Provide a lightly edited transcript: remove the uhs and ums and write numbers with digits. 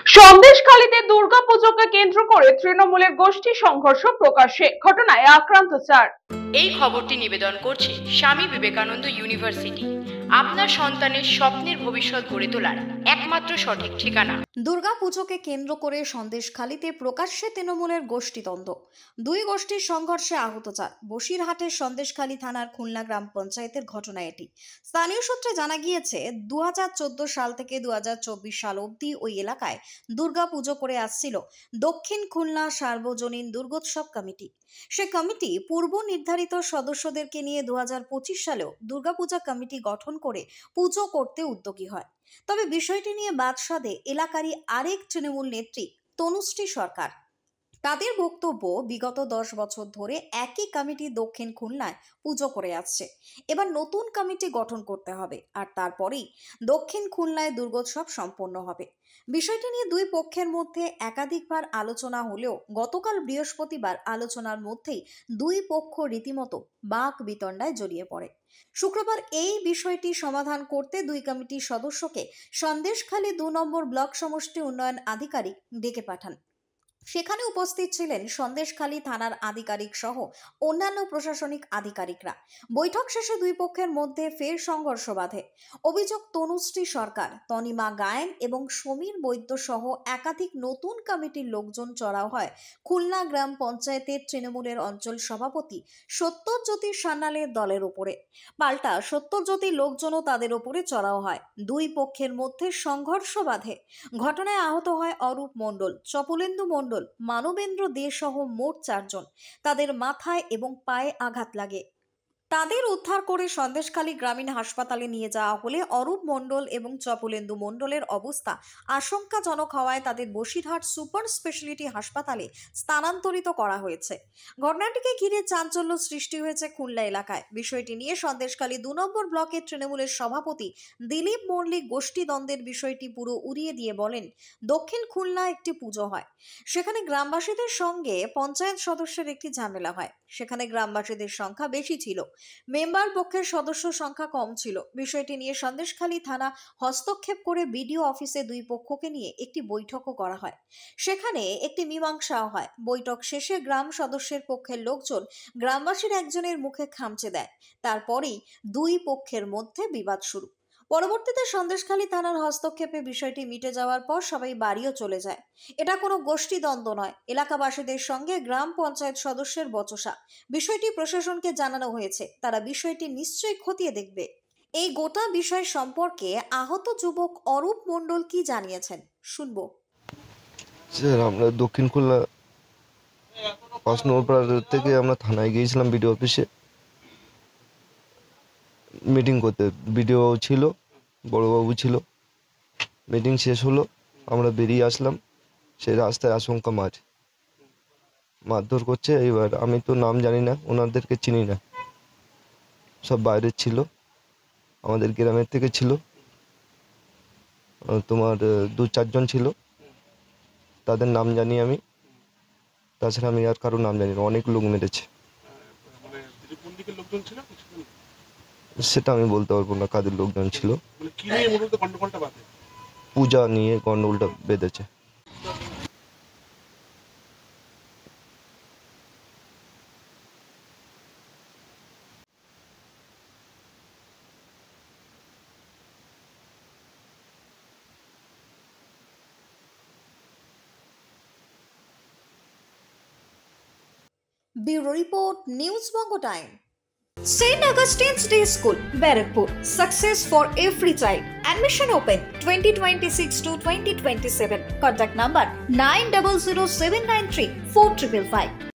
সন্দেশখালীতে দুর্গাপুজোকে কেন্দ্র করে তৃণমূলের গোষ্ঠী সংঘর্ষ প্রকাশ্যে, ঘটনায় আক্রান্ত 4। এই খবরটি নিবেদন করছে স্বামী বিবেকানন্দ ইউনিভার্সিটি, আপনার সন্তানের স্বপ্নের ভবিষ্যৎ গড়ে তোলার একমাত্র সঠিক ঠিকানা। দুর্গাপুজোকে কেন্দ্র করে সন্দেশখালীতে প্রকাশ্যে তৃণমূলের গোষ্ঠীদ্বন্দ্ব। দুই গোষ্ঠীর সংঘর্ষে আহত 4। বসিরহাটের সন্দেশখালী থানার খুলনা গ্রাম পঞ্চায়েতের ঘটনা এটি। স্থানীয় সূত্রে জানা গিয়েছে 2014 সাল থেকে 2024 সাল অবধি ওই এলাকায় দুর্গাপুজো করে আসছিল দক্ষিণ খুলনা সার্বজনীন দুর্গোৎসব কমিটি। সে কমিটি পূর্ব নির্ধারিত সদস্যদেরকে নিয়ে 2025 সালেও দুর্গাপূজা কমিটি গঠন করে পুজো করতে উদ্যোগী হয়। তবে বিষয়টি নিয়ে বাদশাদে এলাকারই আরেক তৃণমূল নেত্রী তনুশ্রী সরকার। তাদের বক্তব্য, বিগত 10 বছর ধরে একই কমিটি দক্ষিণ খুলনায় পুজো করে আসছে, এবার নতুন কমিটি গঠন করতে হবে, আর তারপরেই দক্ষিণ খুলনায় দুর্গোৎসব সম্পন্ন হবে। বিষয়টি নিয়ে দুই পক্ষের মধ্যে একাধিকবার আলোচনা হলেও গতকাল বৃহস্পতিবার আলোচনার মধ্যেই দুই পক্ষ রীতিমতো বাক বিতণ্ডায় জড়িয়ে পড়ে। শুক্রবার এই বিষয়টি সমাধান করতে দুই কমিটির সদস্যকে সন্দেশখালী 2 নম্বর ব্লক সমষ্টি উন্নয়ন আধিকারিক ডেকে পাঠান। সেখানে উপস্থিত ছিলেন সন্দেশখালী থানার আধিকারিক সহ অন্যান্য প্রশাসনিক আধিকারিকরা। বৈঠক শেষে দুই পক্ষের মধ্যে ফের সংঘর্ষ বাধে। অভিযোগ, তনুশ্রী সরকার, তনিমা গায়েন এবং সমীর বৈদ্য সহ একাধিক নতুন কমিটির লোকজন চড়াও হয় খুলনা গ্রাম পঞ্চায়েতের তৃণমূলের অঞ্চল সভাপতি সত্যজ্যোতি সান্যালের দলের উপরে। পাল্টা সত্যজ্যোতির লোকজনও তাদের উপরে চড়াও হয়। দুই পক্ষের মধ্যে সংঘর্ষ বাধে। ঘটনায় আহত হয় অরূপ মণ্ডল, চপলেন্দু মণ্ডল, মানবেন্দ্র দে সহ মোট 4 জন। তাদের মাথায় এবং পায়ে আঘাত লাগে। তাদের উদ্ধার করে সন্দেশখালী গ্রামীণ হাসপাতালে নিয়ে যাওয়া হলে অরূপ মণ্ডল এবং চপলেন্দু মণ্ডলের অবস্থা আশঙ্কাজনক হওয়ায় তাদের বসিরহাট সুপার স্পেশালিটি হাসপাতালে স্থানান্তরিত করা হয়েছে। ঘটনাটিকে ঘিরে চাঞ্চল্য সৃষ্টি হয়েছে খুলনা এলাকায়। বিষয়টি নিয়ে সন্দেশখালী 2 নম্বর ব্লকের তৃণমূলের সভাপতি দিলীপ মল্লিক গোষ্ঠীদ্বন্দ্বের বিষয়টি পুরো উড়িয়ে দিয়ে বলেন, দক্ষিণ খুলনা একটি পুজো হয়, সেখানে গ্রামবাসীদের সঙ্গে পঞ্চায়েত সদস্যের একটি ঝামেলা হয়। সেখানে গ্রামবাসীদের সংখ্যা বেশি ছিল, মেম্বার পক্ষের সদস্য সংখ্যা কম ছিল। বিষয়টি নিয়ে সন্দেশখালী থানা হস্তক্ষেপ করে বিডিও অফিসে দুই পক্ষকে নিয়ে একটি বৈঠকও করা হয়। সেখানে একটি মীমাংসাও হয়। বৈঠক শেষে গ্রাম সদস্যের পক্ষের লোকজন গ্রামবাসীর একজনের মুখে খামচে দেয়। তারপরেই দুই পক্ষের মধ্যে বিবাদ শুরু। পরবর্তীতে সন্দেশখালী থানার হস্তক্ষেপে বিষয়টি মিটে যাওয়ার পর সবাই বাড়িও চলে যায়। এটা কোনো গোষ্ঠীদ্বন্দ্ব নয়, এলাকাবাসীদের সঙ্গে গ্রাম পঞ্চায়েত সদস্যের বচসা। বিষয়টি প্রশাসনকে জানানো হয়েছে, তারা বিষয়টি নিশ্চয়ই খতিয়ে দেখবে। এই গোটা বিষয় সম্পর্কে আহত যুবক অরূপ মণ্ডল কি জানিয়েছেন শুনবো। স্যার, আমরা দক্ষিণ খুলনা 5 নম্বর পাড়া থেকে আমরা থানায় গিয়েছিলাম বিডিও অফিসে মিটিং করতে। বিডিও ছিল, বড়বাবু ছিল। মিটিং শেষ হলো, আমরা বেরিয়ে আসলাম। সেই রাস্তায় আচমকা মারধর করছে। এবার আমি তো নাম জানি না, ওনাদেরকে চিনি না, সব বাইরের ছিল, আমাদের গ্রামের থেকে ছিল। তোমার 2-4 জন ছিল, তাদের নাম জানি আমি, তাছাড়া আমি আর কারো নাম জানি না। অনেক লোক মেরেছে, সেটা আমি বলতে পারবো না কাদের লোকজন ছিল। পূজা নিয়ে গন্ডগোলটা বেঁধেছে। Bureau Report, News Bongo Time. St. Augustine's Day School, Barrackpur. Success for every child. Admission open 2026 to 2027. Contact number 900793 4555.